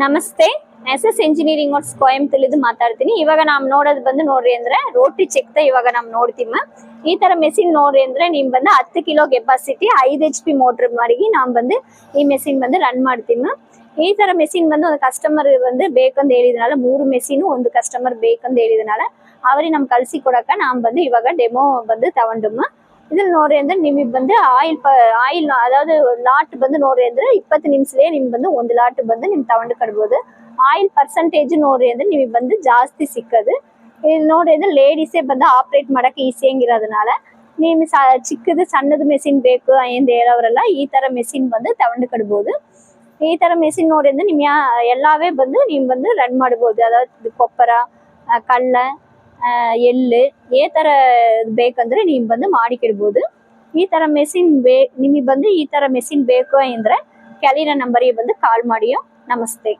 ನಮಸ್ತೆ. S engineering works ಕೊಯಂಬತ್ತೂರಿಂದ ಮಾತಾಡ್ತೀನಿ. ಇವಾಗ ನಾವು ನೋಡೋದು ಬಂದು ನೋಡ್ರಿ ಅಂದ್ರೆ ರೋಟರಿ ಚೆಕ್ ಇವಾಗ ನಾವು ನೋಡ್ತೀವಿ. ಈ ತರ ಮೆಷಿನ್ ನೋಡ್ರಿ ಅಂದ್ರೆ ನಿಮ್ ಬಂದು 10 ಕಿಲೋ ಕೆಪಾಸಿಟಿ 5 HP ಮೋಟರ್ ಮಾಡಿ ನಾವು ಬಂದು ಈ ಮೆಷಿನ್ ಬಂದು ರನ್ ಮಾಡ್ತೀವಿ. ಈ ತರ ಮೆಷಿನ್ ಬಂದು ಒಂದು ಕಸ್ಟಮರ್ ಬಂದು ಬೇಕಂತ ಹೇಳಿದ್ನಾಲ 3 ಮೆಷಿನ್ ಒಂದು ಕಸ್ಟಮರ್ ಬೇಕಂತ ಹೇಳಿದ್ನಾಲ ಅವ್ರಿಗೆ ನಮ್ ಕಳ್ಸಿ ಕೊಡಕ ನಾವು ಬಂದು ಇವಾಗ ಡೆಮೋ ಬಂದು ತಗೊಂಡಮ್ಮ. ಇದ್ರಲ್ಲಿ ನೋಡ್ರಿ ಅಂದ್ರೆ ನಿಮಗೆ ಬಂದು ಆಯಿಲ್ ಅதாவது ಲಾಟ್ ಬಂದು ನೋಡ್ರಿ ಅಂದ್ರೆ 20 ನಿಮಿಷಲೇ ನಿಮ್ಗೆ ಬಂದು ಒಂದು ಲಾಟ್ ಬಂದು ನಿಮ್ ತಗೊಂಡು ಕಡ್ಬೋದು. ಆಯಿಲ್ ಪರ್ಸೆಂಟೇಜ್ ನೋಡ್ರಿ ಅಂದ್ರೆ ನಿಮಗೆ ಬಂದು ಜಾಸ್ತಿ ಸಿಕ್ಕದು. ಇದು ನೋಡ್ರಿ ಅಂದ್ರೆ ಲೇಡೀಸೇ ಬಂದು ಆಪರೇಟ್ ಮಾಡಕ್ಕೆ ಈಸಿಯಾಗಿರೋದ್ನಾಲ ನೀವು ಚಿಕ್ಕದು ಸಣ್ಣದು ಮೆಷಿನ್ ಬೇಕು ಎಂದು ಹೇಳೋರೆಲ್ಲ ಈ ತರ ಮೆಷಿನ್ ಬಂದು ತಗೊಂಡು ಕಡ್ಬೋದು. ಈ ತರ ಮೆಷಿನ್ ನೋಡಿ ಅಂದ್ರೆ ನಿಮ್ ಎಲ್ಲಾವೇ ಬಂದು ನೀವು ಬಂದು ರನ್ ಮಾಡ್ಬೋದು. ಅದಾவது ಕೊಪ್ಪರ, ಕಳ್ಳ, ಎಳ್ಳು ಈ ತರ ಬೇಕಂದ್ರೆ ನೀವು ಬಂದು ಮಾಡಿಕಿಡ್ಬೋದು. ಈ ತರ ಮೆಷಿನ್ ನಿಮಗೆ ಬಂದು ಈ ತರ ಮೆಷಿನ್ ಬೇಕು ಅಂದ್ರೆ ಕೆಳಗಿನ ನಂಬರಿಗೆ ಬಂದು ಕಾಲ್ ಮಾಡಿಯೋ. ನಮಸ್ತೆ.